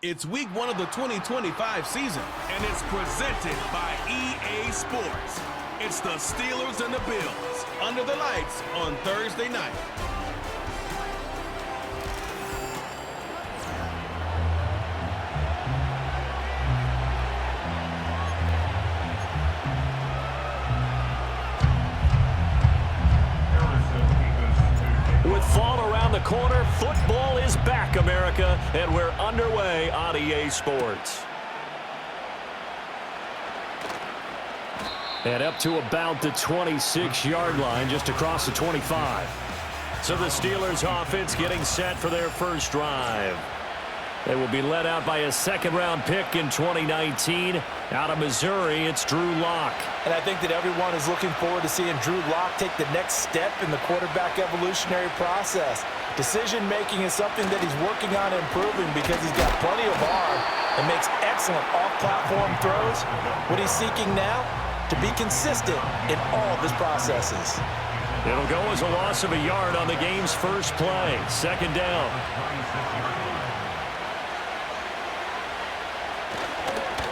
It's week 1 of the 2025 season, and it's presented by EA Sports. It's the Steelers and the Bills under the lights on Thursday night. With fall around the corner, football is back, America, and we're underway on EA Sports. And up to about the 26-yard line, just across the 25. So the Steelers offense getting set for their first drive. They will be led out by a second-round pick in 2019. Out of Missouri, it's Drew Lock. And I think that everyone is looking forward to seeing Drew Lock take the next step in the quarterback evolutionary process. Decision-making is something that he's working on improving because he's got plenty of arm and makes excellent off-platform throws. What he's seeking now? To be consistent in all of his processes. It'll go as a loss of a yard on the game's first play. Second down.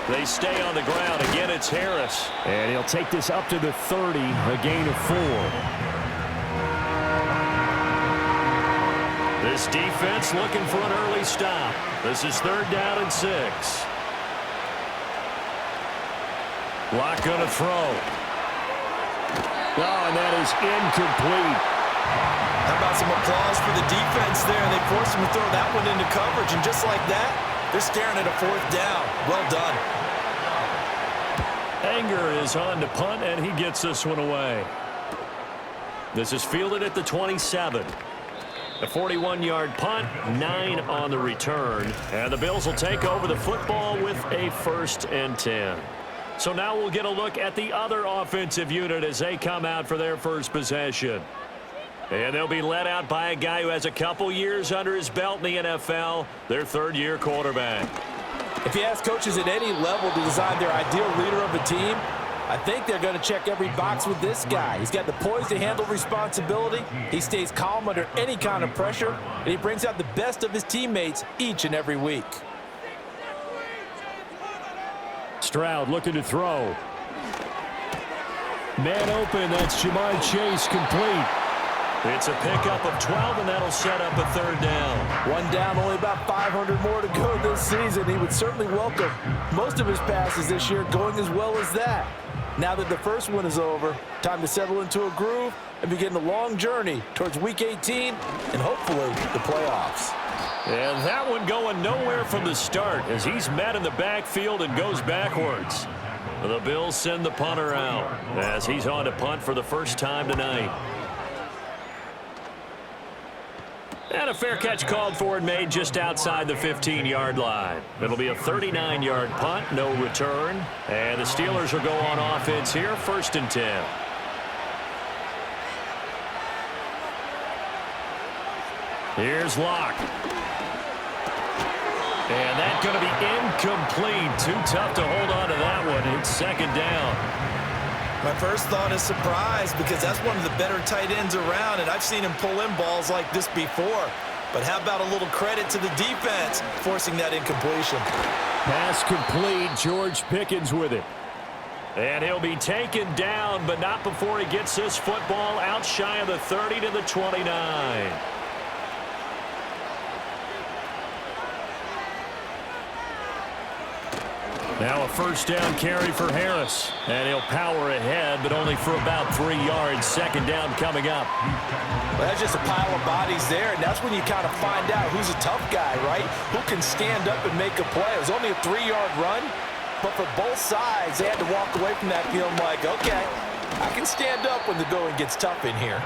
They stay on the ground. Again, it's Harris. And he'll take this up to the 30, a gain of 4. This defense looking for an early stop. This is 3rd down and 6. Lock going to throw. Oh, and that is incomplete. How about some applause for the defense there? They forced him to throw that one into coverage, and just like that, they're staring at a 4th down. Well done. Anger is on to punt, and he gets this one away. This is fielded at the 27. A 41-yard punt, 9 on the return. And the Bills will take over the football with a 1st and 10. So now we'll get a look at the other offensive unit as they come out for their first possession. And they'll be led out by a guy who has a couple years under his belt in the NFL, their 3rd-year quarterback. If you ask coaches at any level to design their ideal leader of a team, I think they're going to check every box with this guy. He's got the poise to handle responsibility. He stays calm under any kind of pressure, and he brings out the best of his teammates each and every week. Stroud looking to throw. Man open, that's Jamar Chase, complete. It's a pickup of 12, and that'll set up a 3rd down. One down, only about 500 more to go this season. He would certainly welcome most of his passes this year going as well as that. Now that the first one is over, time to settle into a groove and begin the long journey towards Week 18 and hopefully the playoffs. And that one going nowhere from the start as he's met in the backfield and goes backwards. The Bills send the punter out as he's on to punt for the first time tonight. And a fair catch called for and made just outside the 15-yard line. It'll be a 39-yard punt, no return. And the Steelers will go on offense here, 1st and 10. Here's Lock. And that's going to be incomplete. Too tough to hold on to that one. It's 2nd down. My first thought is surprise because that's one of the better tight ends around, and I've seen him pull in balls like this before. But how about a little credit to the defense forcing that incompletion? Pass complete. George Pickens with it. And he'll be taken down, but not before he gets this football out shy of the 30 to the 29. Now a 1st down carry for Harris. And he'll power ahead, but only for about 3 yards. 2nd down coming up. Well, that's just a pile of bodies there, and that's when you kind of find out who's a tough guy, right? Who can stand up and make a play. It was only a 3-yard run, but for both sides, they had to walk away from that feeling like, okay, I can stand up when the going gets tough in here.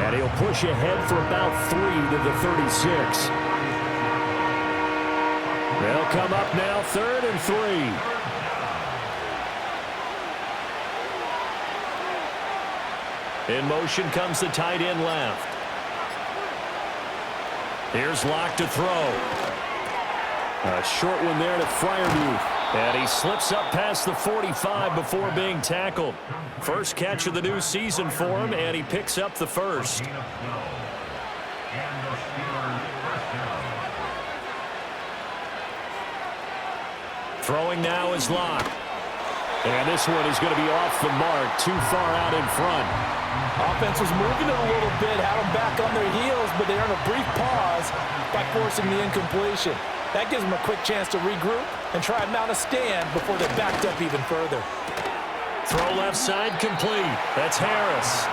And he'll push ahead for about 3 to the 36. They'll come up now, 3rd and 3. In motion comes the tight end left. Here's Lock to throw. A short one there to Freiermuth. And he slips up past the 45 before being tackled. First catch of the new season for him, and he picks up the 1st. Throwing now is Locke. And this one is going to be off the mark, too far out in front. Offense was moving it a little bit, had them back on their heels, but they earned a brief pause by forcing the incompletion. That gives them a quick chance to regroup and try and mount a stand before they're backed up even further. Throw left side complete. That's Harris.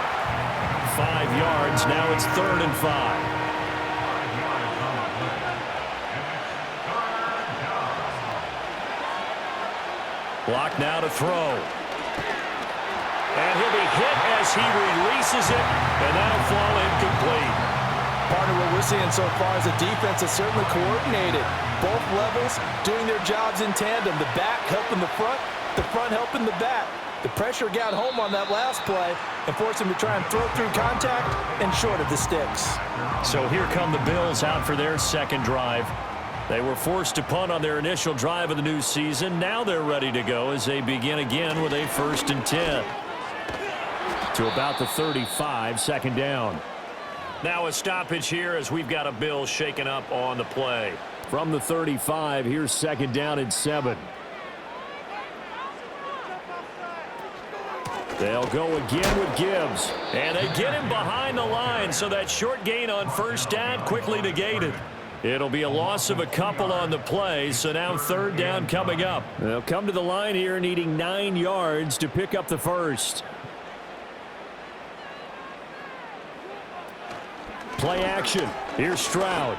5 yards. Now it's 3rd and 5. Block now to throw. And he'll be hit as he releases it, and that'll fall incomplete. Partner, what we're seeing so far is the defense is certainly coordinated. Both levels doing their jobs in tandem. The back helping the front helping the back. The pressure got home on that last play and forced him to try and throw through contact and short of the sticks. So here come the Bills out for their second drive. They were forced to punt on their initial drive of the new season. Now they're ready to go as they begin again with a 1st and 10. To about the 35, 2nd down. Now a stoppage here as we've got a Bills shaken up on the play. From the 35, here's 2nd down and 7. They'll go again with Gibbs. And they get him behind the line, so that short gain on 1st down quickly negated. It'll be a loss of a couple on the play, so now 3rd down coming up. They'll come to the line here needing 9 yards to pick up the first. Play action. Here's Stroud.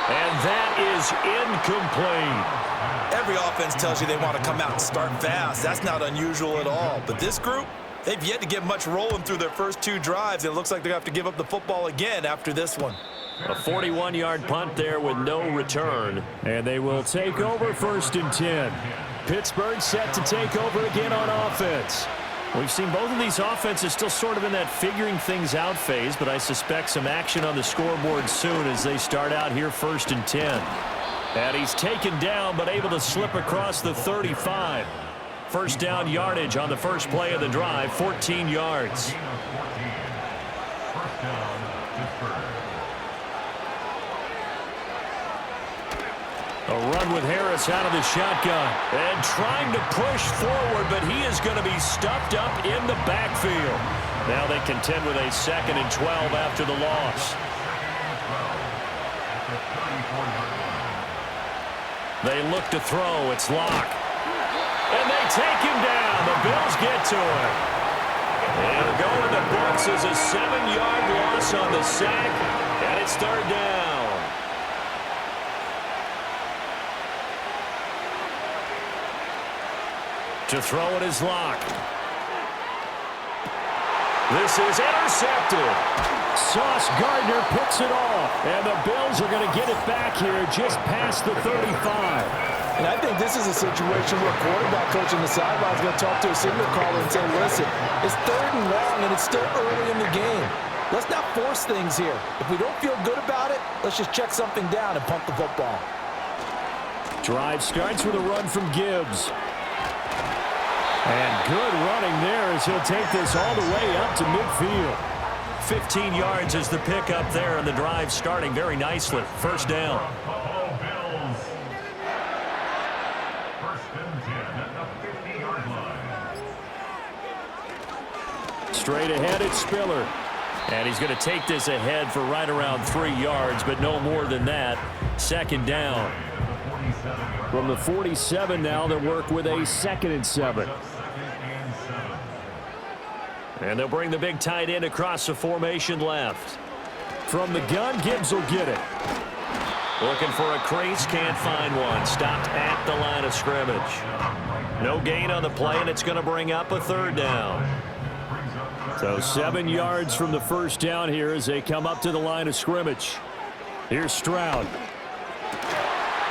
And that is incomplete. Every offense tells you they want to come out and start fast. That's not unusual at all. But this group, they've yet to get much rolling through their first 2 drives. It looks like they're going to have to give up the football again after this one. A 41-yard punt there with no return. And they will take over 1st and 10. Pittsburgh set to take over again on offense. We've seen both of these offenses still sort of in that figuring things out phase, but I suspect some action on the scoreboard soon as they start out here 1st and 10. And he's taken down but able to slip across the 35. 1st down yardage on the first play of the drive, 14 yards. A run with Harris out of the shotgun. And trying to push forward, but he is going to be stuffed up in the backfield. Now they contend with a 2nd and 12 after the loss. They look to throw. It's Locke. And they take him down. The Bills get to him. It'll go in the books as a 7-yard loss on the sack. And it's 3rd down. To throw it is Locke. This is intercepted. Sauce Gardner picks it off. And the Bills are going to get it back here just past the 35. And I think this is a situation where a quarterback coach on the sideline is going to talk to a signal caller and say, listen, it's 3rd and long and it's still early in the game. Let's not force things here. If we don't feel good about it, let's just check something down and punt the football. Drive starts with a run from Gibbs. And good running there as he'll take this all the way up to midfield. 15 yards is the pickup there, and the drive starting very nicely. 1st down. Straight ahead, it's Spiller. And he's going to take this ahead for right around 3 yards, but no more than that. 2nd down. From the 47 now, they'll work with a 2nd and 7. And they'll bring the big tight end across the formation left. From the gun, Gibbs will get it. Looking for a crease, can't find one. Stopped at the line of scrimmage. No gain on the play, and it's going to bring up a 3rd down. So 7 yards from the 1st down here as they come up to the line of scrimmage. Here's Stroud.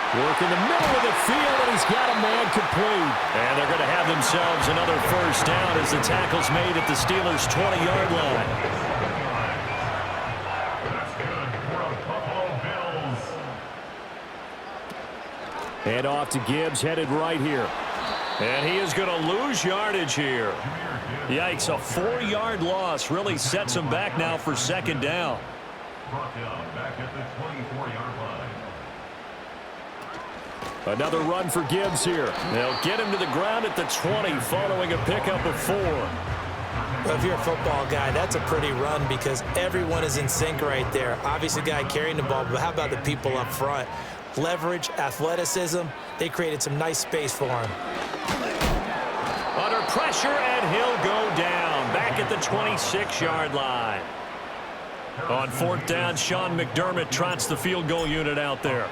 Work in the middle of the field, and he's got a man complete. And they're going to have themselves another 1st down as the tackle's made at the Steelers' 20-yard line. And off to Gibbs, headed right here. And he is going to lose yardage here. Yikes, a 4-yard loss really sets him back now for 2nd down. Brought down back at the 24-yard line. Another run for Gibbs here. They'll get him to the ground at the 20 following a pickup of 4. Well, if you're a football guy, that's a pretty run because everyone is in sync right there. Obviously, the guy carrying the ball, but how about the people up front? Leverage, athleticism, they created some nice space for him. Under pressure, and he'll go down. Back at the 26-yard line. On 4th down, Sean McDermott trots the field goal unit out there.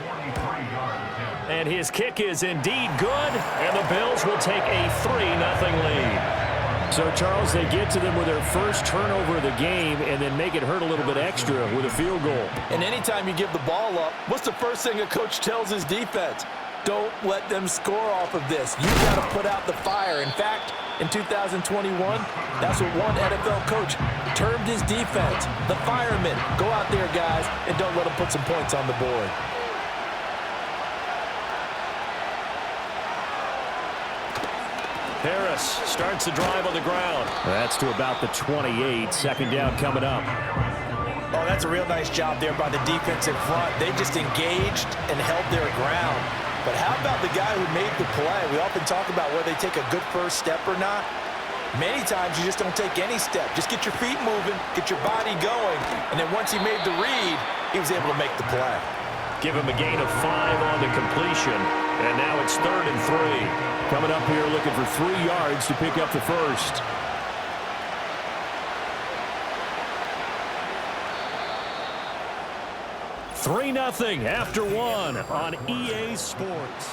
And his kick is indeed good, and the Bills will take a 3-0 lead. So, Charles, they get to them with their first turnover of the game and then make it hurt a little bit extra with a field goal. And anytime you give the ball up, what's the first thing a coach tells his defense? Don't let them score off of this. You got to put out the fire. In fact, in 2021, that's what one NFL coach termed his defense, the firemen. Go out there, guys, and don't let them put some points on the board. Harris starts the drive on the ground. That's to about the 28. Second down coming up. Oh, that's a real nice job there by the defense in front. They just engaged and held their ground. But how about the guy who made the play? We often talk about whether they take a good first step or not. Many times you just don't take any step. Just get your feet moving, get your body going, and then once he made the read, he was able to make the play. Give him a gain of 5 on the completion, and now it's 3rd and 3. Coming up here looking for 3 yards to pick up the first. $3-0 after 1 on EA Sports.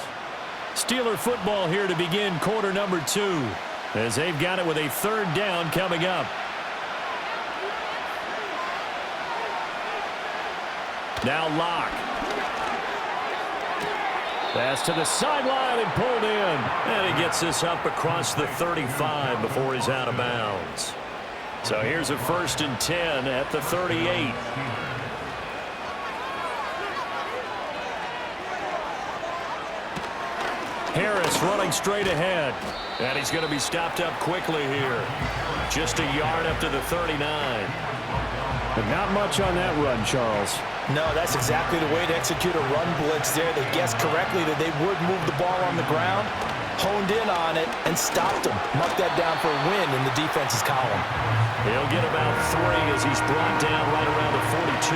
Steeler football here to begin quarter number 2 as they've got it with a 3rd down coming up. Now Locke. Pass to the sideline and pulled in. And he gets this up across the 35 before he's out of bounds. So here's a 1st and 10 at the 38. Harris running straight ahead. And he's going to be stopped up quickly here. Just a yard up to the 39. But not much on that run, Charles. No, that's exactly the way to execute a run blitz there. They guessed correctly that they would move the ball on the ground, honed in on it, and stopped him. Marked that down for a win in the defense's column. He'll get about 3 as he's brought down right around the 42.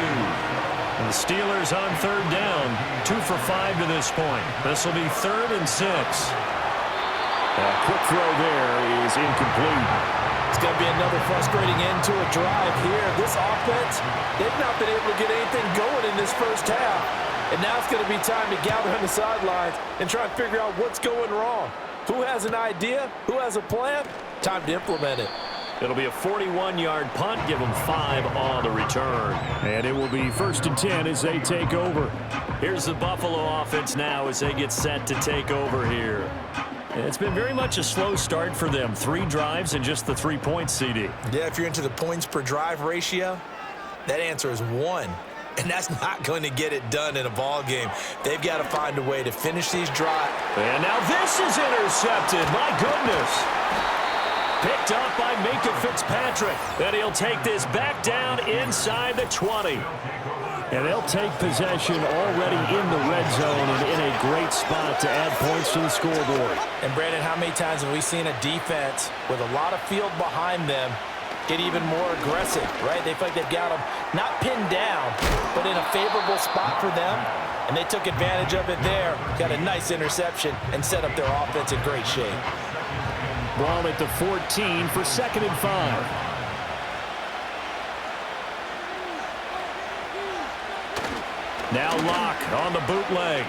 And the Steelers on 3rd down, 2 for 5 to this point. This will be 3rd and 6. A quick throw there is incomplete. It's going to be another frustrating end to a drive here. This offense, they've not been able to get anything going in this first half. And now it's going to be time to gather on the sidelines and try and figure out what's going wrong. Who has an idea? Who has a plan? Time to implement it. It'll be a 41-yard punt. Give them 5 on the return. And it will be 1st and 10 as they take over. Here's the Buffalo offense now as they get set to take over here. It's been very much a slow start for them. 3 drives and just the 3 points, CD. Yeah, if you're into the points per drive ratio, that answer is 1. And that's not going to get it done in a ball game. They've got to find a way to finish these drives. And now this is intercepted. My goodness. Picked up by Minkah Fitzpatrick. And he'll take this back down inside the 20. And they'll take possession already in the red zone and in a great spot to add points to the scoreboard. And, Brandon, how many times have we seen a defense with a lot of field behind them get even more aggressive, right? They feel like they've got them not pinned down, but in a favorable spot for them. And they took advantage of it there. Got a nice interception and set up their offense in great shape. Ball at the 14 for 2nd and 5. Now Locke on the bootleg.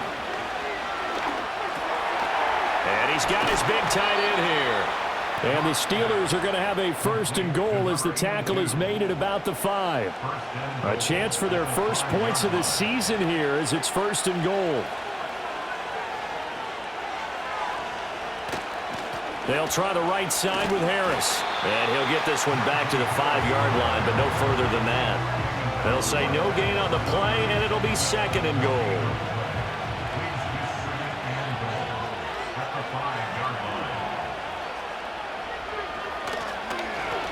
And he's got his big tight end here. And the Steelers are going to have a 1st and goal as the tackle is made at about the 5. A chance for their first points of the season here as it's 1st and goal. They'll try the right side with Harris. And he'll get this one back to the 5-yard line, but no further than that. They'll say no gain on the play, and it'll be 2nd and goal.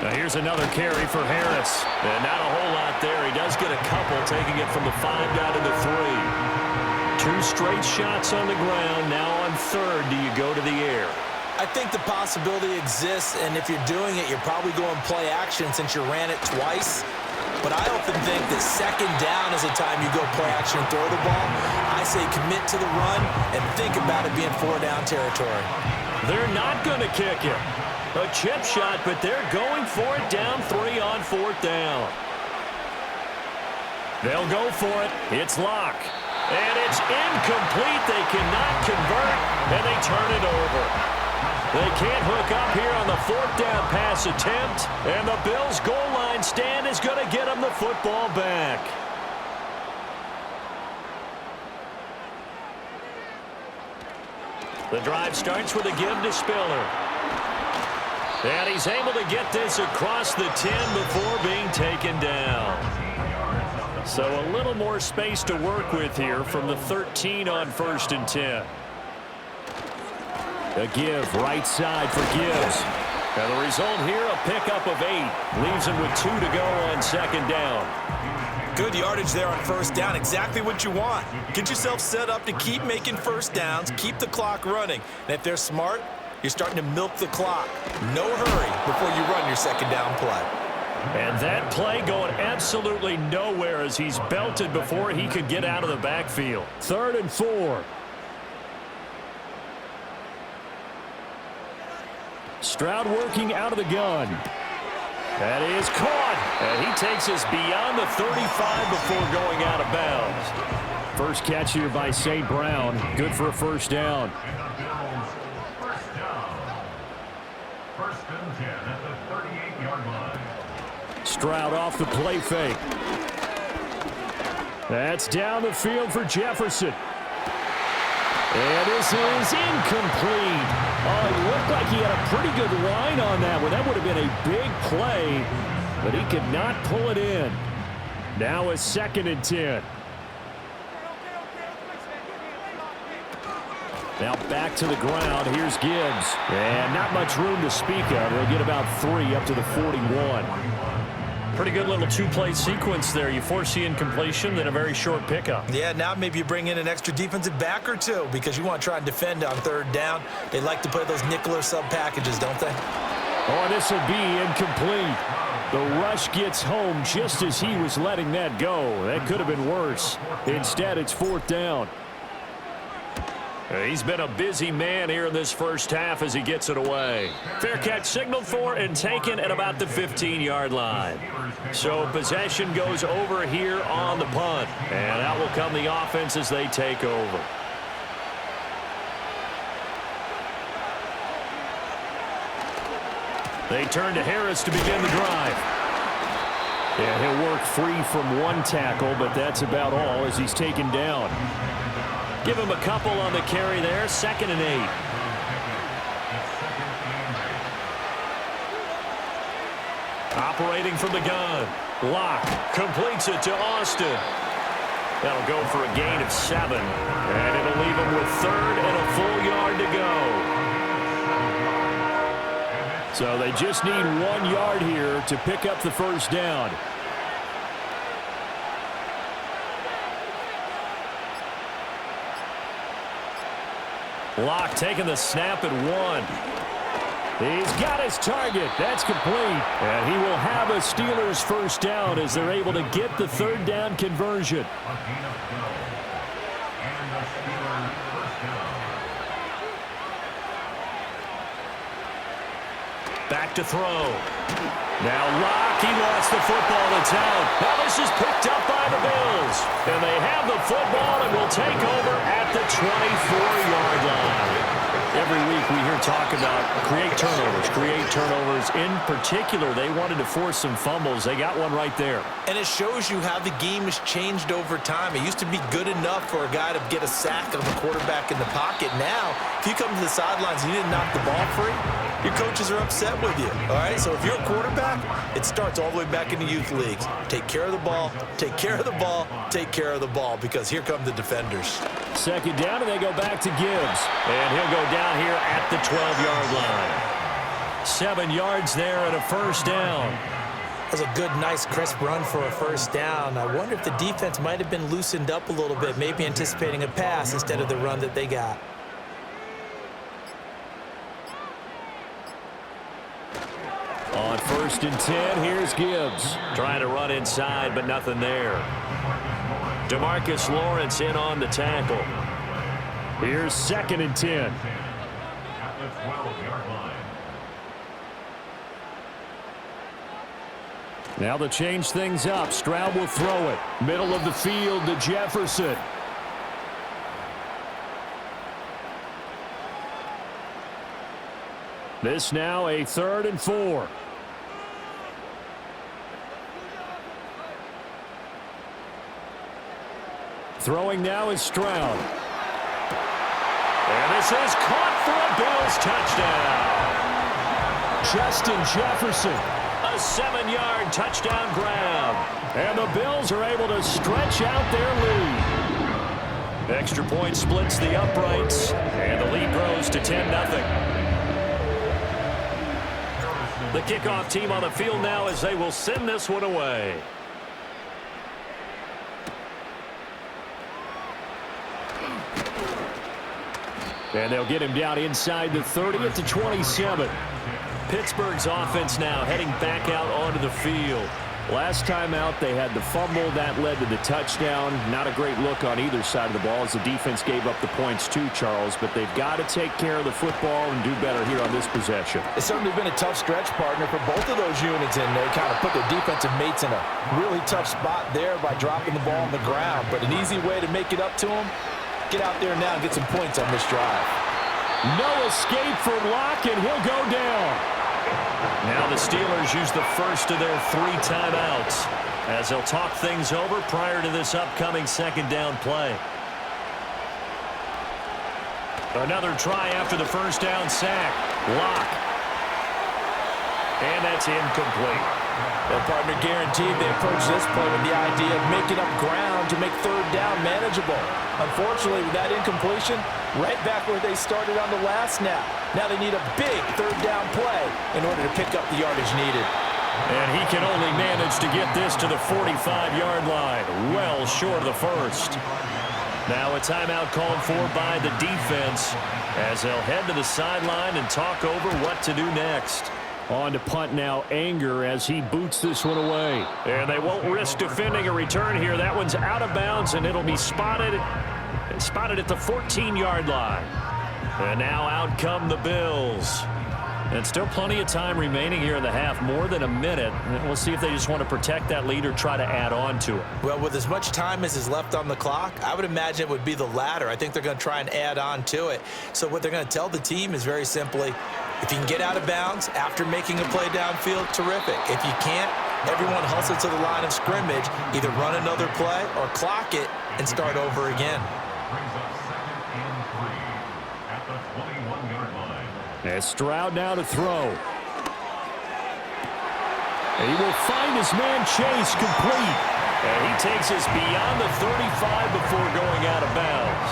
Now here's another carry for Harris. And not a whole lot there. He does get a couple, taking it from the 5 down to the 3. 2 straight shots on the ground. Now on third, do you go to the air? I think the possibility exists, and if you're doing it, you're probably going play action since you ran it twice. But I often think that second down is the time you go play action and throw the ball. I say commit to the run and think about it being 4-down territory. They're not going to kick it. A chip shot, but they're going for it down 3 on 4th down. They'll go for it. It's Locke. And it's incomplete. They cannot convert, and they turn it over. They can't hook up here on the 4th down pass attempt, and the Bills' goal line stand is going to get them the football back. The drive starts with a give to Spiller. And he's able to get this across the 10 before being taken down. So a little more space to work with here from the 13 on 1st and 10. A give right side for Gibbs. And the result here, a pickup of 8. Leaves him with 2 to go on 2nd down. Good yardage there on 1st down. Exactly what you want. Get yourself set up to keep making 1st downs, keep the clock running. And if they're smart, you're starting to milk the clock. No hurry before you run your 2nd down play. And that play going absolutely nowhere as he's belted before he could get out of the backfield. 3rd and 4. Stroud working out of the gun. That is caught. And he takes us beyond the 35 before going out of bounds. First catch here by St. Brown. Good for a 1st down. First and 10 at the 38-yard line. Stroud off the play fake. That's down the field for Jefferson. And this is incomplete. Oh, it looked like he had a pretty good line on that one. That would have been a big play, but he could not pull it in. Now a 2nd and 10. Now back to the ground. Here's Gibbs. And not much room to speak of. They'll get about 3 up to the 41. Pretty good little 2-play sequence there. You force the incompletion, then a very short pickup. Yeah, now maybe you bring in an extra defensive back or 2 because you want to try and defend on 3rd down. They like to play those nickel or sub packages, don't they? Oh, this will be incomplete. The rush gets home just as he was letting that go. That could have been worse. Instead, it's 4th down. He's been a busy man here in this first half as he gets it away. Fair catch signaled for and taken at about the 15-yard line. So possession goes over here on the punt. And out will come the offense as they take over. They turn to Harris to begin the drive. Yeah, he'll work free from 1 tackle, but that's about all as he's taken down. Give him a couple on the carry there. 2nd and 8. Operating from the gun. Locke completes it to Austin. That'll go for a gain of 7. And it'll leave him with 3rd and a full yard to go. So they just need 1 yard here to pick up the 1st down. Locke taking the snap at 1. He's got his target. That's complete. And he will have a Steelers 1st down as they're able to get the 3rd down conversion. Back to throw. Now Locke, he lost the football. It's out. Now this is picked up by the Bills. And they have the football and will take over at the 24-yard line. Every week we hear talk about create turnovers. In particular, they wanted to force some fumbles. They got one right there. And it shows you how the game has changed over time. It used to be good enough for a guy to get a sack of the quarterback in the pocket. Now, if you come to the sidelines and you didn't knock the ball free, your coaches are upset with you. All right, so if you're a quarterback, it starts all the way back in the youth leagues. Take care of the ball, take care of the ball, take care of the ball, because here come the defenders. 2nd down, and they go back to Gibbs. And he'll go down here at the 12-yard line. 7 yards there and a 1st down. That's a good, nice, crisp run for a first down. I wonder if the defense might have been loosened up a little bit, maybe anticipating a pass instead of the run that they got. On 1st and 10, here's Gibbs. Trying to run inside, but nothing there. DeMarcus Lawrence in on the tackle. Here's 2nd and 10. At the 12-yard line. Now to change things up, Stroud will throw it. Middle of the field to Jefferson. This now a 3rd and 4. Throwing now is Stroud. And this is caught for a Bills touchdown. Justin Jefferson. A 7-yard touchdown grab. And the Bills are able to stretch out their lead. Extra point splits the uprights, and the lead grows to 10-0. The kickoff team on the field now as they will send this one away. And they'll get him down inside the 30 at the 27. Pittsburgh's offense now heading back out onto the field. Last time out, they had the fumble. That led to the touchdown. Not a great look on either side of the ball as the defense gave up the points too, Charles. But they've got to take care of the football and do better here on this possession. It's certainly been a tough stretch, partner, for both of those units, and they kind of put their defensive mates in a really tough spot there by dropping the ball on the ground. But an easy way to make it up to them, get out there now and get some points on this drive. No escape for Locke, and he'll go down. Now the Steelers use the first of their 3 timeouts as they'll talk things over prior to this upcoming 2nd down play. Another try after the first down sack. Locke. And that's incomplete. Their partner guaranteed they approach this play with the idea of making up ground to make 3rd down manageable. Unfortunately, with that incompletion, right back where they started on the last snap. Now they need a big 3rd down play in order to pick up the yardage needed. And he can only manage to get this to the 45-yard line, well short of the first. Now a timeout called for by the defense as they'll head to the sideline and talk over what to do next. On to punt now, Anger, as he boots this one away. And they won't risk defending a return here. That one's out of bounds, and it'll be spotted at the 14-yard line. And now out come the Bills. And still plenty of time remaining here in the half, more than a minute. And we'll see if they just want to protect that lead or try to add on to it. Well, with as much time as is left on the clock, I would imagine it would be the latter. I think they're going to try and add on to it. So what they're going to tell the team is very simply, if you can get out of bounds after making a play downfield, terrific. If you can't, everyone hustle to the line of scrimmage, either run another play or clock it and start over again. Brings up 2nd and 3 at the 21-yard line. As Stroud now to throw. And he will find his man Chase complete. And he takes us beyond the 35 before going out of bounds.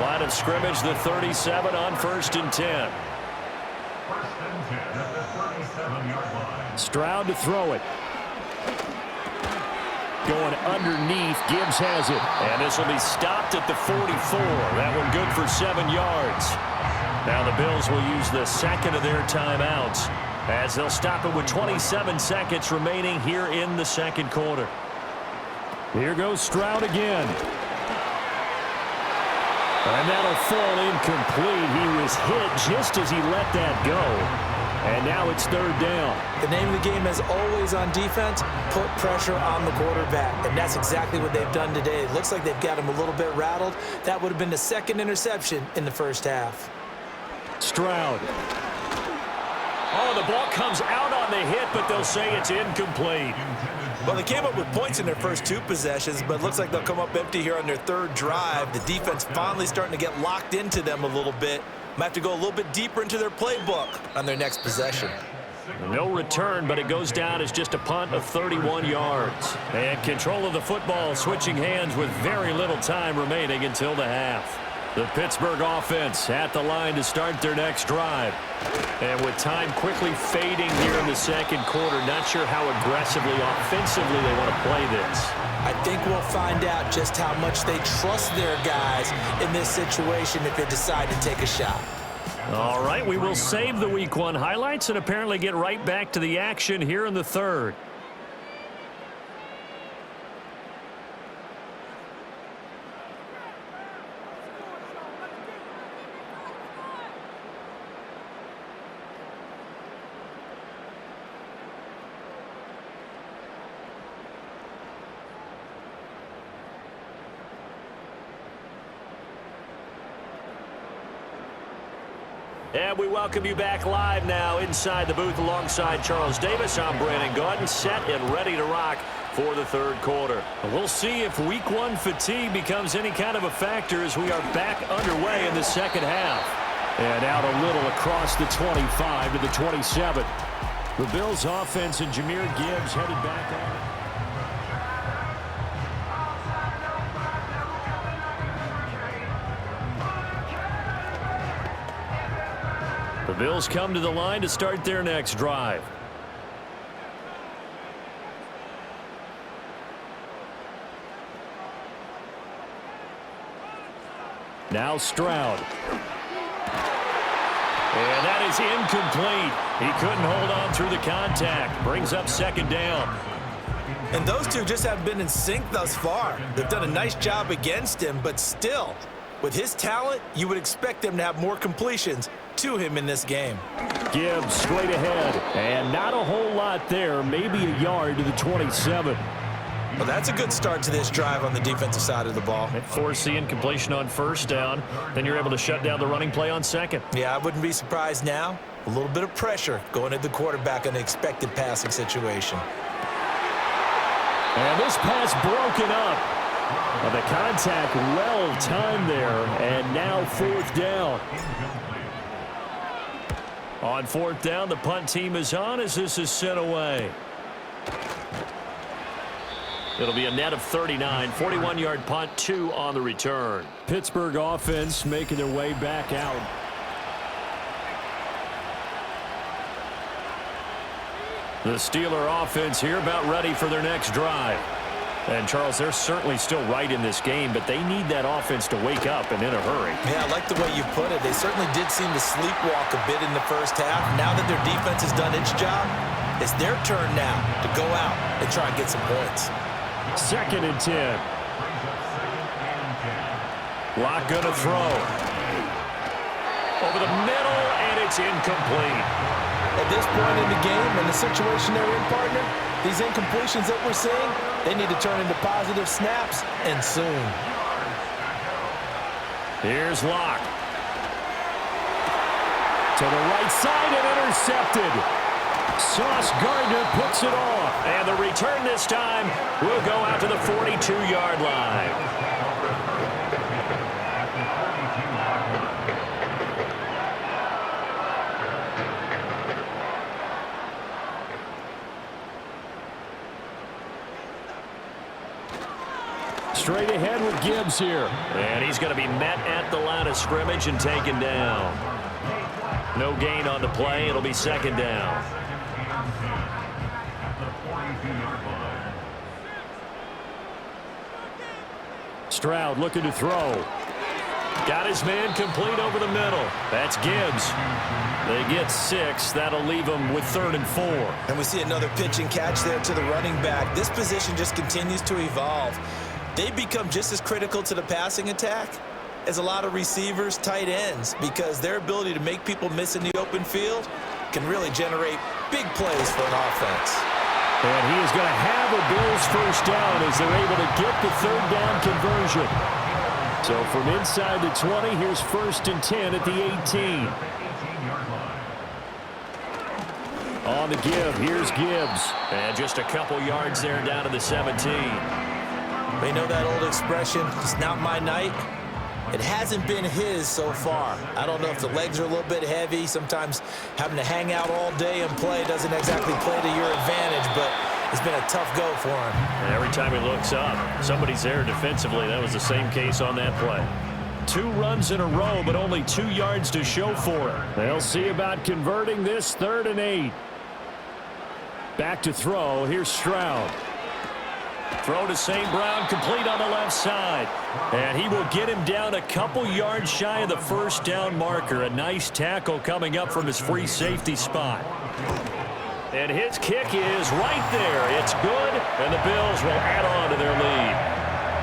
Line of scrimmage, the 37 on 1st and 10. 1st and 10 at the 37-yard line. Stroud to throw it. Going underneath, Gibbs has it. And this will be stopped at the 44. That one good for 7 yards. Now the Bills will use the 2nd of their timeouts as they'll stop it with 27 seconds remaining here in the 2nd quarter. Here goes Stroud again. And that'll fall incomplete. He was hit just as he let that go. And now it's 3rd down. The name of the game, as always on defense, put pressure on the quarterback. And that's exactly what they've done today. It looks like they've got him a little bit rattled. That would have been the 2nd interception in the first half. Stroud. Oh, the ball comes out on the hit, but they'll say it's incomplete. Well, they came up with points in their first 2 possessions, but it looks like they'll come up empty here on their 3rd drive. The defense finally starting to get locked into them a little bit. Might have to go a little bit deeper into their playbook on their next possession. No return, but it goes down as just a punt of 31 yards. And control of the football switching hands with very little time remaining until the half. The Pittsburgh offense at the line to start their next drive. And with time quickly fading here in the second quarter, not sure how aggressively, offensively they want to play this. I think we'll find out just how much they trust their guys in this situation if they decide to take a shot. All right, we will save the Week 1 highlights and apparently get right back to the action here in the third. And we welcome you back live now inside the booth alongside Charles Davis. I'm Brandon Gaudin, set and ready to rock for the third quarter. We'll see if Week 1 fatigue becomes any kind of a factor as we are back underway in the second half. And out a little across the 25 to the 27. The Bills offense and Jahmyr Gibbs headed back on. The Bills come to the line to start their next drive. Now Stroud. And that is incomplete. He couldn't hold on through the contact. Brings up second down. And those two just have been in sync thus far. They've done a nice job against him, but still, with his talent, you would expect them to have more completions to him in this game. Gibbs straight ahead, and not a whole lot there, maybe a yard to the 27. Well, that's a good start to this drive on the defensive side of the ball. Force the incompletion on first down, then you're able to shut down the running play on second. Yeah, I wouldn't be surprised now. A little bit of pressure going at the quarterback in an expected passing situation. And this pass broken up. Well, the contact well timed there, and now fourth down. On fourth down, the punt team is on as this is sent away. It'll be a net of 39, 41-yard punt, 2 on the return. Pittsburgh offense making their way back out. The Steeler offense here about ready for their next drive. And, Charles, they're certainly still right in this game, but they need that offense to wake up and in a hurry. Yeah, I like the way you put it. They certainly did seem to sleepwalk a bit in the first half. Now that their defense has done its job, it's their turn now to go out and try and get some points. Second and 10. Lock gonna throw. Over the middle, and it's incomplete. At this point in the game, and the situation they're in, partner, these incompletions that we're seeing, they need to turn into positive snaps, and soon. Here's Locke. To the right side and intercepted. Sauce Gardner picks it off. And the return this time will go out to the 42-yard line. Straight ahead with Gibbs here. And he's going to be met at the line of scrimmage and taken down. No gain on the play. It'll be second down. Stroud looking to throw. Got his man complete over the middle. That's Gibbs. They get 6. That'll leave them with 3rd and 4. And we see another pitch and catch there to the running back. This position just continues to evolve. They become just as critical to the passing attack as a lot of receivers, tight ends, because their ability to make people miss in the open field can really generate big plays for an offense. And he is going to have a Bills first down as they're able to get the 3rd down conversion. So from inside the 20, here's 1st and 10 at the 18. On the give, here's Gibbs. And just a couple yards there down to the 17. They know that old expression, it's not my night. It hasn't been his so far. I don't know if the legs are a little bit heavy. Sometimes having to hang out all day and play doesn't exactly play to your advantage, but it's been a tough go for him. And every time he looks up, somebody's there defensively. That was the same case on that play. 2 runs in a row, but only 2 yards to show for it. They'll see about converting this 3rd and 8. Back to throw. Here's Stroud. Throw to St. Brown, complete on the left side. And he will get him down a couple yards shy of the first down marker. A nice tackle coming up from his free safety spot. And his kick is right there. It's good, and the Bills will add on to their lead.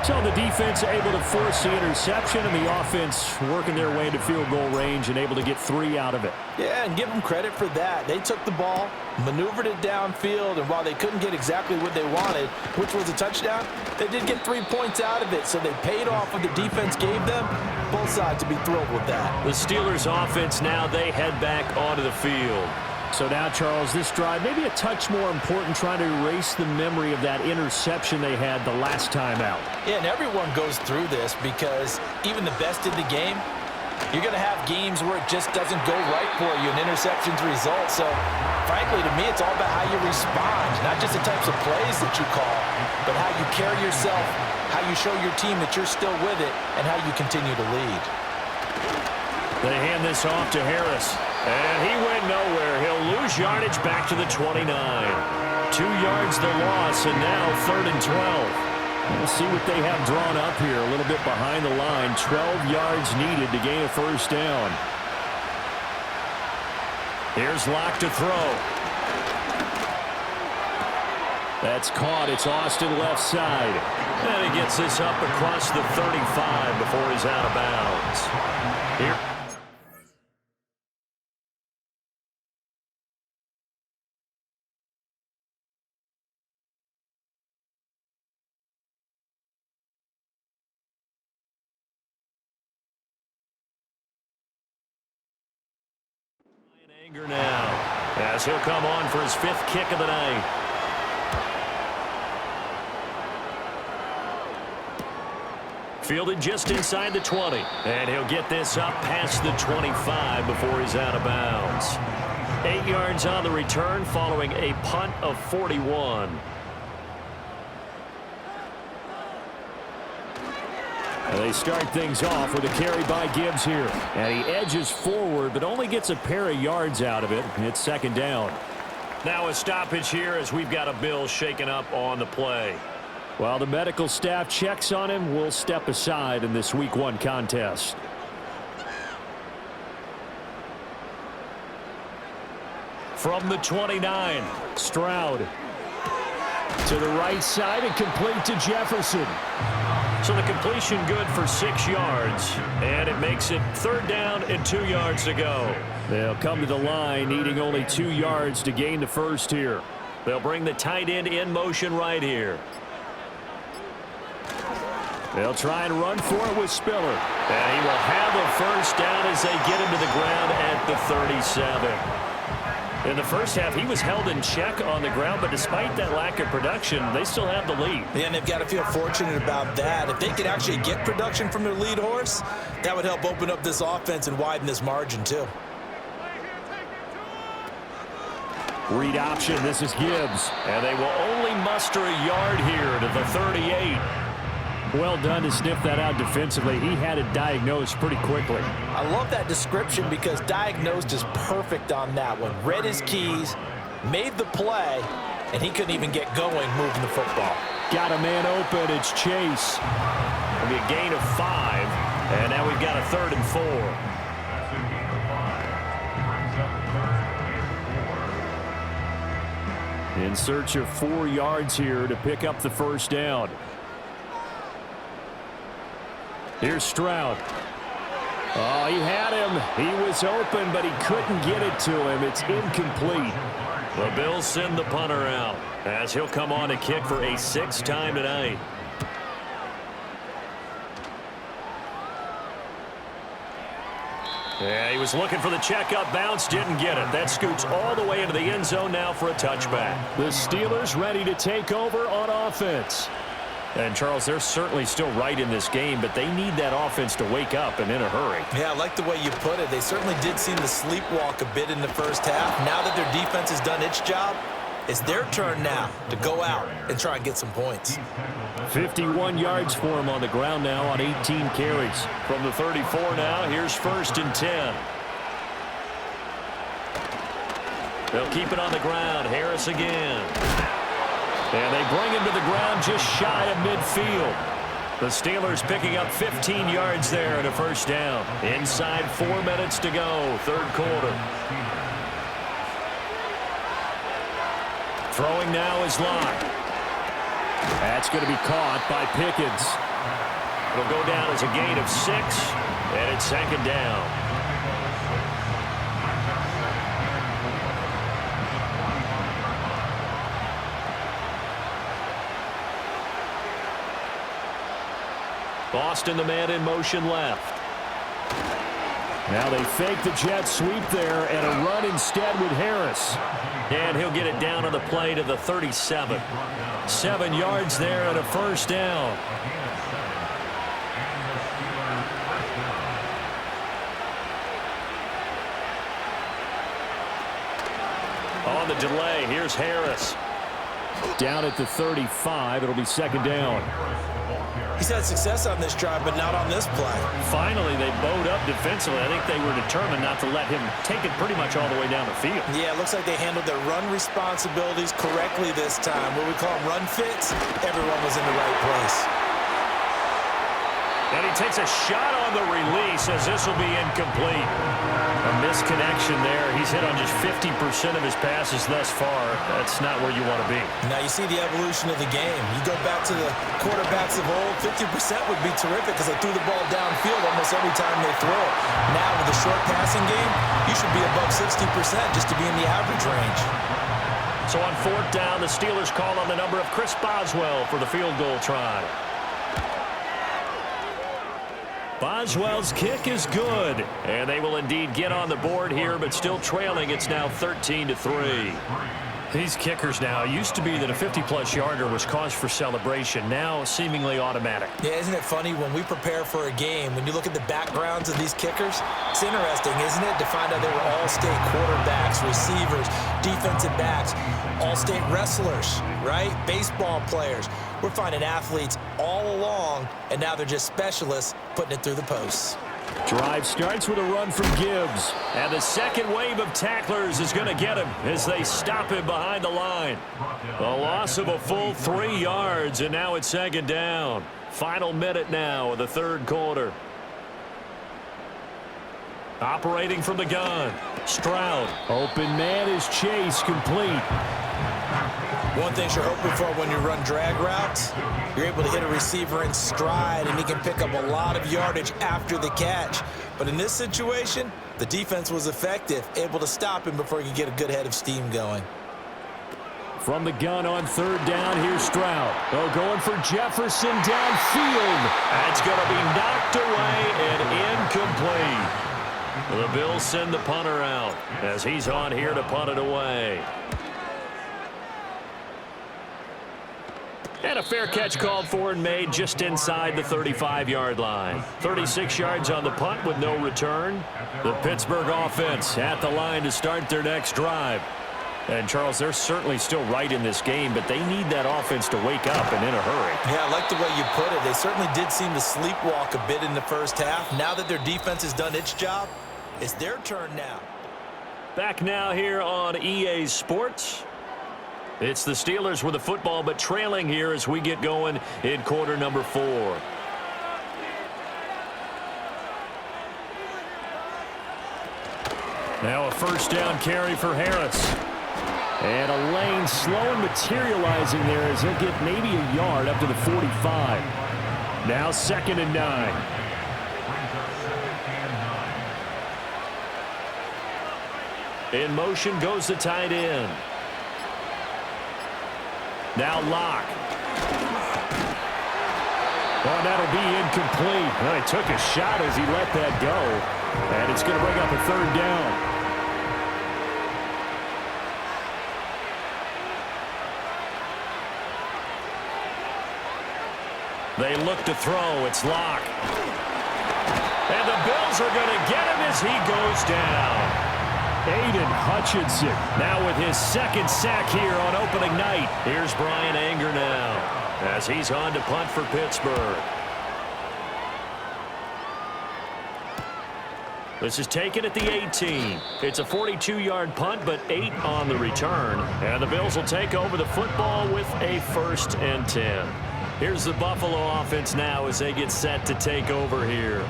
So the defense able to force the interception, and the offense working their way into field goal range and able to get 3 out of it. Yeah, and give them credit for that. They took the ball, maneuvered it downfield, and while they couldn't get exactly what they wanted, which was a touchdown, they did get 3 points out of it, so they paid off what the defense gave them. Both sides to be thrilled with that. The Steelers offense now, they head back onto the field. So now, Charles, this drive maybe a touch more important, trying to erase the memory of that interception they had the last time out. Yeah, and everyone goes through this because even the best in the game, you're going to have games where it just doesn't go right for you, and interceptions result. So, frankly, to me, it's all about how you respond, not just the types of plays that you call, but how you carry yourself, how you show your team that you're still with it, and how you continue to lead. They hand this off to Harris. And he went nowhere. He'll lose yardage back to the 29. 2 yards the loss, and now 3rd and 12. We'll see what they have drawn up here. A little bit behind the line. 12 yards needed to gain a first down. Here's Locke to throw. That's caught. It's Austin left side. And he gets this up across the 35 before he's out of bounds. Here. Now, as he'll come on for his 5th kick of the night. Fielded just inside the 20, and he'll get this up past the 25 before he's out of bounds. 8 yards on the return following a punt of 41. They start things off with a carry by Gibbs here. And he edges forward, but only gets a pair of yards out of it. It's 2nd down. Now a stoppage here as we've got a Bill shaken up on the play. While the medical staff checks on him, we'll step aside in this Week 1 contest. From the 29, Stroud to the right side and complete to Jefferson. So the completion good for 6 yards, and it makes it 3rd down and 2 yards to go. They'll come to the line needing only 2 yards to gain the first here. They'll bring the tight end in motion right here. They'll try and run for it with Spiller. And he will have a first down as they get him to the ground at the 37. In the first half, he was held in check on the ground, but despite that lack of production, they still have the lead. Yeah, and they've got to feel fortunate about that. If they could actually get production from their lead horse, that would help open up this offense and widen this margin, too. Read option, this is Gibbs. And they will only muster a yard here to the 38. Well done to sniff that out defensively. He had it diagnosed pretty quickly. I love that description because diagnosed is perfect on that one. Read his keys, made the play, and he couldn't even get going moving the football. Got a man open. It's Chase. It'll be a gain of 5, and now we've got a 3rd and 4. In search of 4 yards here to pick up the first down. Here's Stroud. Oh, he had him. He was open, but he couldn't get it to him. It's incomplete. The Bills send the punter out as he'll come on to kick for a 6th time tonight. Yeah, he was looking for the checkup bounce, didn't get it. That scoots all the way into the end zone now for a touchback. The Steelers ready to take over on offense. And, Charles, they're certainly still right in this game, but they need that offense to wake up and in a hurry. Yeah, I like the way you put it. They certainly did seem to sleepwalk a bit in the first half. Now that their defense has done its job, It's their turn now to go out and try and get some points. 51 yards for him on the ground now on 18 carries. From the 34 now, here's 1st and 10. They'll keep it on the ground. Harris again. And they bring him to the ground just shy of midfield. The Steelers picking up 15 yards there and a 1st down. Inside 4 minutes to go, 3rd quarter. Throwing now is Locke. That's going to be caught by Pickens. It'll go down as a gain of 6, and it's 2nd down. Boston, the man in motion left. Now they fake the jet sweep there and a run instead with Harris. And he'll get it down on the play to the 37. 7 yards there and a 1st down. On the delay, here's Harris. Down at the 35, it'll be 2nd down. He's had success on this drive, but not on this play. Finally, they bowed up defensively. I think they were determined not to let him take it pretty much all the way down the field. Yeah, it looks like they handled their run responsibilities correctly this time. What we call them run fits, everyone was in the right place. And he takes a shot on the release as this will be incomplete. A misconnection there. He's hit on just 50% of his passes thus far. That's not where you want to be. Now you see the evolution of the game. You go back to the quarterbacks of old, 50% would be terrific because they threw the ball downfield almost every time they throw it. Now with the short passing game, you should be above 60% just to be in the average range. So on 4th down, the Steelers call on the number of Chris Boswell for the field goal try. Boswell's kick is good, and they will indeed get on the board here, but still trailing. It's now 13-3. These kickers now, used to be that a 50-plus yarder was cause for celebration, now seemingly automatic. Yeah, isn't it funny when we prepare for a game, when you look at the backgrounds of these kickers, it's interesting, isn't it, to find out they were all-state quarterbacks, receivers, defensive backs, all-state wrestlers, right? Baseball players. We're finding athletes all along, and now they're just specialists putting it through the posts. Drive starts with a run from Gibbs. And the second wave of tacklers is going to get him as they stop him behind the line. A loss of a full 3 yards, and now it's 2nd down. Final minute now of the 3rd quarter. Operating from the gun, Stroud. Open man is Chase, complete. One thing you're hoping for when you run drag routes, you're able to hit a receiver in stride, and he can pick up a lot of yardage after the catch. But in this situation, the defense was effective, able to stop him before he could get a good head of steam going. From the gun on 3rd down, here's Stroud. Oh, going for Jefferson downfield. That's going to be knocked away and incomplete. The Bills send the punter out as he's on here to punt it away. And a fair catch called for and made just inside the 35-yard line. 36 yards on the punt with no return. The Pittsburgh offense at the line to start their next drive. And, Charles, they're certainly still right in this game, but they need that offense to wake up and in a hurry. Yeah, I like the way you put it. They certainly did seem to sleepwalk a bit in the first half. Now that their defense has done its job, it's their turn now. Back now here on EA Sports. It's the Steelers with the football, but trailing here as we get going in quarter number 4. Now a 1st down carry for Harris. And a lane slow and materializing there as he'll get maybe a yard up to the 45. Now 2nd and 9. In motion goes the tight end. Now Locke. Oh, that'll be incomplete. Well, he took a shot as he let that go. And it's going to bring up a 3rd down. They look to throw. It's Locke. And the Bills are going to get him as he goes down. Aiden Hutchinson now with his second sack here on opening night. Here's Brian Anger now as he's on to punt for Pittsburgh. This is taken at the 18. It's a 42-yard punt, but 8 on the return. And the Bills will take over the football with a 1st and 10. Here's the Buffalo offense now as they get set to take over here.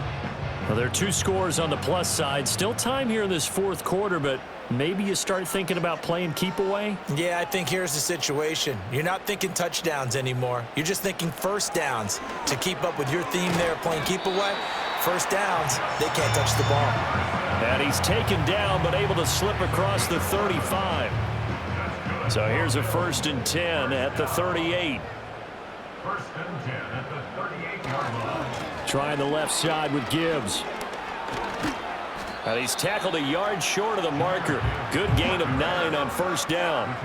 Well, there are 2 scores on the plus side. Still time here in this 4th quarter, but maybe you start thinking about playing keep away? Yeah, I think here's the situation. You're not thinking touchdowns anymore. You're just thinking first downs. To keep up with your theme there, playing keep away, first downs, they can't touch the ball. And he's taken down, but able to slip across the 35. So here's a 1st and 10 at the 38. 1st and 10 at the 38-yard line. Trying the left side with Gibbs. And he's tackled a yard short of the marker. Good gain of 9 on 1st down.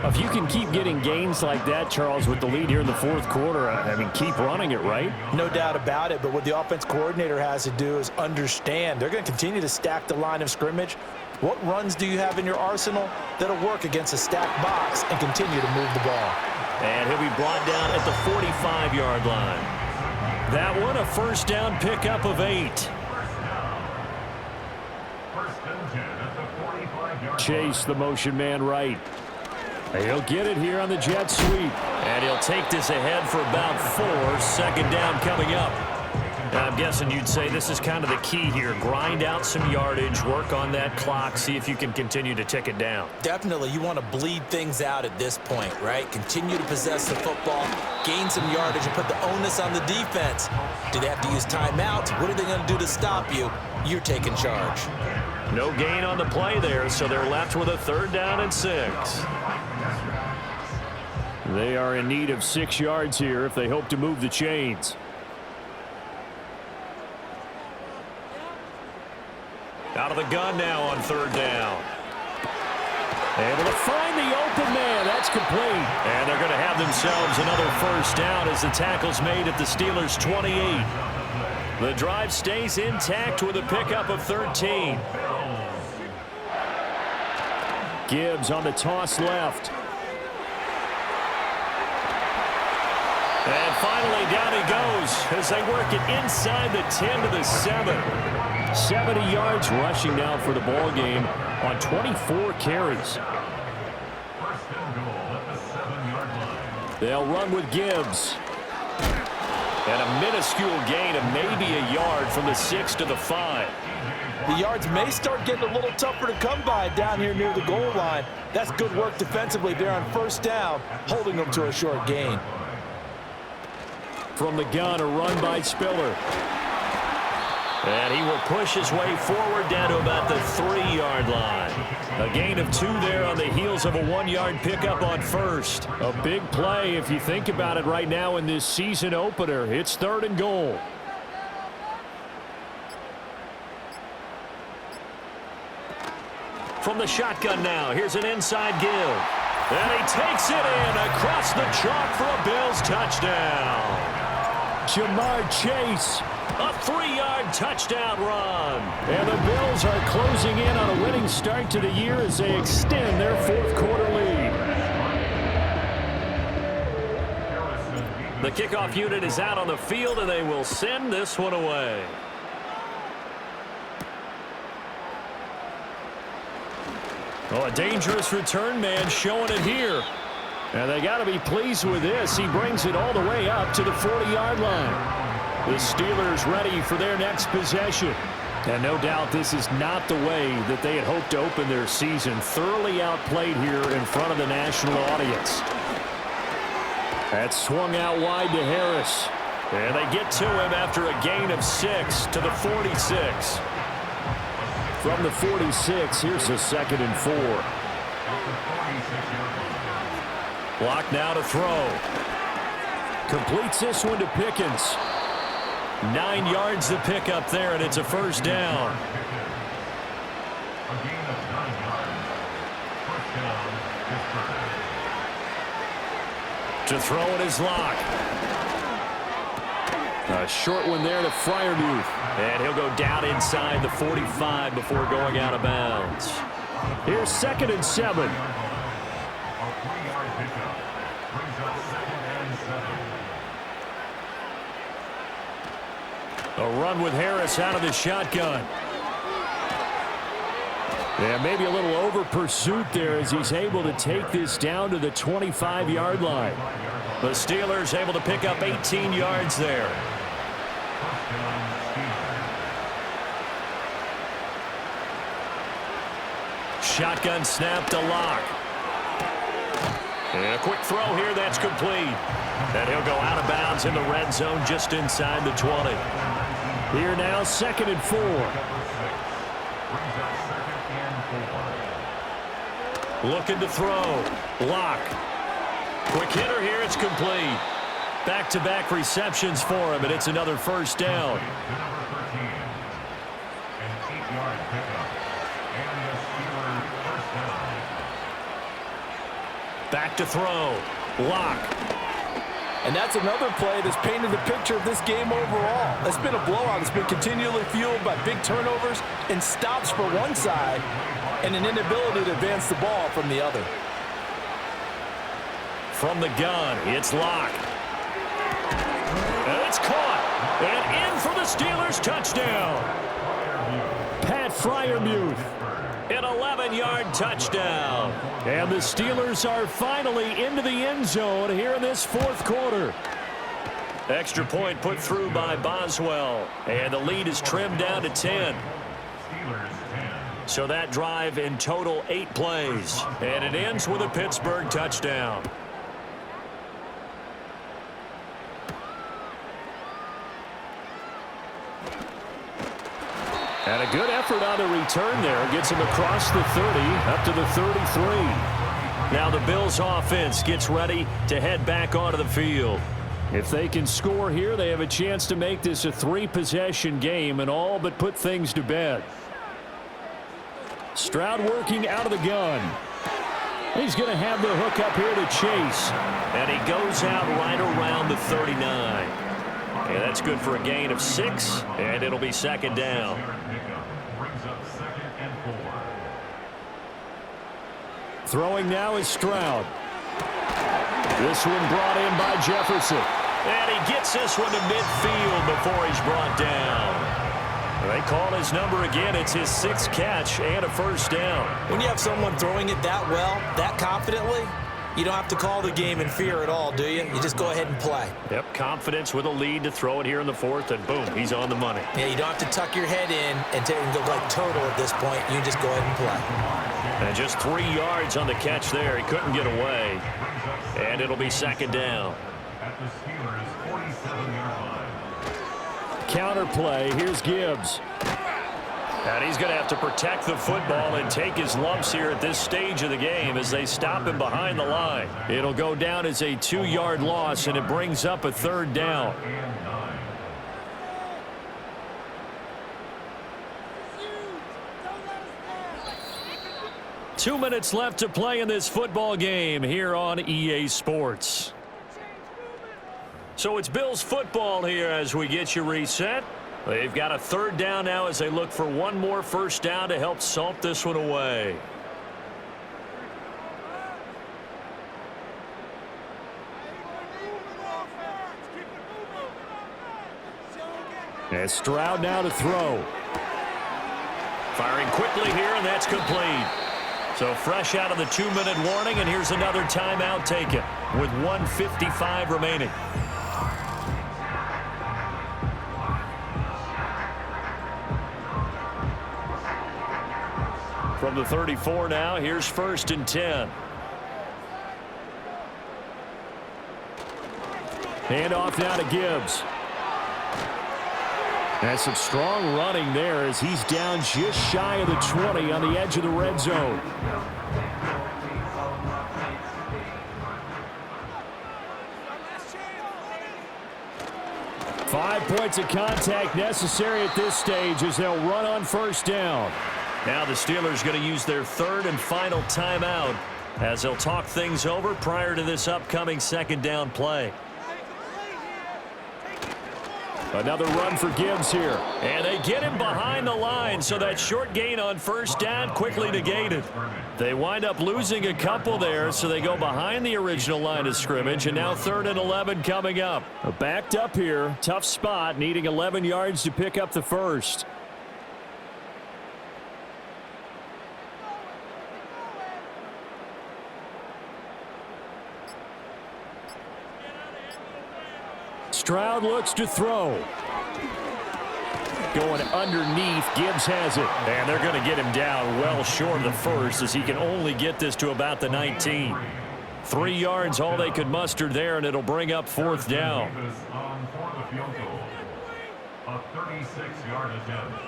If you can keep getting gains like that, Charles, with the lead here in the 4th quarter, I mean, keep running it, right? No doubt about it, but what the offense coordinator has to do is understand they're going to continue to stack the line of scrimmage. What runs do you have in your arsenal that'll work against a stacked box and continue to move the ball? And he'll be brought down at the 45-yard line. That one, a 1st down pickup of 8. 1st and 10 at the 45-yard Chase, the motion man right. He'll get it here on the jet sweep. And he'll take this ahead for about 4. 2nd down coming up. Now, I'm guessing you'd say this is kind of the key here. Grind out some yardage, work on that clock, see if you can continue to tick it down. Definitely, you want to bleed things out at this point, right? Continue to possess the football, gain some yardage, and put the onus on the defense. Do they have to use timeouts? What are they going to do to stop you? You're taking charge. No gain on the play there, so they're left with a 3rd down and 6. They are in need of 6 yards here if they hope to move the chains. Out of the gun now on 3rd down. Able to find the open man. That's complete. And they're going to have themselves another 1st down as the tackle's made at the Steelers' 28. The drive stays intact with a pickup of 13. Gibbs on the toss left. And finally down he goes as they work it inside the 10 to the 7. 70 yards rushing now for the ball game on 24 carries. 1st and goal at the 7-yard line. They'll run with Gibbs. And a minuscule gain of maybe a yard from the 6 to the 5. The yards may start getting a little tougher to come by down here near the goal line. That's good work defensively there on 1st down, holding them to a short gain. From the gun, a run by Spiller. And he will push his way forward down to about the 3-yard line. A gain of 2 there on the heels of a 1-yard pickup on 1st. A big play if you think about it right now in this season opener. It's 3rd and goal. From the shotgun now, here's an inside give. And he takes it in across the chalk for a Bills touchdown. Jamar Chase. A 3-yard touchdown run. And the Bills are closing in on a winning start to the year as they extend their 4th quarter lead. The kickoff unit is out on the field, and they will send this one away. Oh, a dangerous return man showing it here. And they got to be pleased with this. He brings it all the way up to the 40-yard line. The Steelers ready for their next possession. And no doubt this is not the way that they had hoped to open their season. Thoroughly outplayed here in front of the national audience. That's swung out wide to Harris. And they get to him after a gain of 6 to the 46. From the 46, here's a 2nd and 4. Block now to throw. Completes this one to Pickens. 9 yards to pick up there, and it's a 1st down. A gain of 9 yards. 1st down, Pittsburgh. To throw it is Locke. A short one there to Freiermuth. And he'll go down inside the 45 before going out of bounds. Here's 2nd and 7. A 3-yard pickup brings up 2nd and 7. A run with Harris out of the shotgun. Yeah, maybe a little over pursuit there as he's able to take this down to the 25-yard line. The Steelers able to pick up 18 yards there. Shotgun snap to Locke. And a quick throw here, that's complete. And he'll go out of bounds in the red zone just inside the 20. Here now, 2nd and 4. Looking to throw. Locke. Quick hitter here, it's complete. Back-to-back receptions for him, and it's another first down. Back to throw. Locke. And that's another play that's painted the picture of this game overall. It's been a blowout. It's been continually fueled by big turnovers and stops for one side and an inability to advance the ball from the other. From the gun, it's Locke. And it's caught. And in for the Steelers touchdown. Pat Freiermuth. An 11-yard touchdown. And the Steelers are finally into the end zone here in this 4th quarter. Extra point put through by Boswell. And the lead is trimmed down to 10. So that drive in total 8 plays. And it ends with a Pittsburgh touchdown. And a good effort on the return there. Gets him across the 30, up to the 33. Now the Bills offense gets ready to head back onto the field. If they can score here, they have a chance to make this a 3-possession game and all but put things to bed. Stroud working out of the gun. He's going to have the hook up here to Chase. And he goes out right around the 39. And that's good for a gain of 6, and it'll be 2nd down. Throwing now is Stroud. This one brought in by Jefferson. And he gets this one to midfield before he's brought down. They call his number again. It's his 6th catch and a first down. When you have someone throwing it that well, that confidently, you don't have to call the game in fear at all, do you? You just go ahead and play. Yep, confidence with a lead to throw it here in the 4th, and boom, he's on the money. Yeah, you don't have to tuck your head in and go like turtle at this point. You just go ahead and play. And just 3 yards on the catch there. He couldn't get away. And it'll be 2nd down. At the Steelers' 47-yard line. Counter play. Here's Gibbs. And he's going to have to protect the football and take his lumps here at this stage of the game as they stop him behind the line. It'll go down as a 2-yard loss, and it brings up a 3rd down. 2 minutes left to play in this football game here on EA Sports. So it's Bills football here as we get you reset. They've got a 3rd down now as they look for one more first down to help salt this one away. And Stroud now to throw. Firing quickly here, and that's complete. So fresh out of the 2-minute warning, and here's another timeout taken with 1:55 remaining. From the 34 now, here's 1st and 10. Handoff now to Gibbs. And some strong running there as he's down just shy of the 20 on the edge of the red zone. Five points of contact necessary at this stage as they'll run on first down. Now the Steelers going to use their 3rd and final timeout as they'll talk things over prior to this upcoming 2nd down play. Another run for Gibbs here. And they get him behind the line, so that short gain on first down quickly negated. They wind up losing a couple there, so they go behind the original line of scrimmage, and now 3rd and 11 coming up. Backed up here. Tough spot, needing 11 yards to pick up the first. Stroud looks to throw. Going underneath, Gibbs has it. And they're going to get him down well short of the first, as he can only get this to about the 19. 3 yards, all they could muster there, and it'll bring up 4th down. On for the field goal. A 36-yard attempt.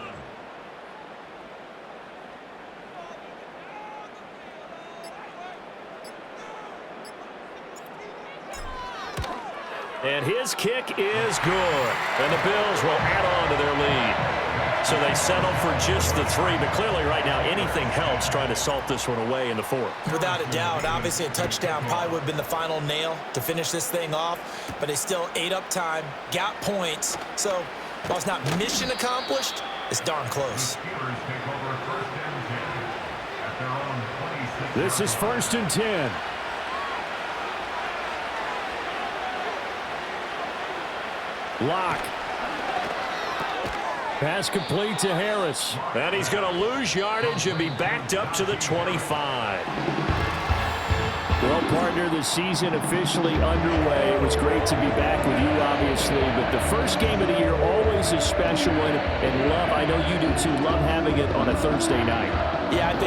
And his kick is good. And the Bills will add on to their lead. So they settle for just the 3, but clearly right now anything helps trying to salt this one away in the 4th. Without a doubt, obviously a touchdown probably would have been the final nail to finish this thing off, but they still ate up time, got points. So while it's not mission accomplished, it's darn close. This is 1st and 10. Lock. Pass complete to Harris. And he's going to lose yardage and be backed up to the 25. Well, partner, the season officially underway. It was great to be back with you, obviously, but the first game of the year always a special one. And love, I know you do too, love having it on a Thursday night. Yeah, I think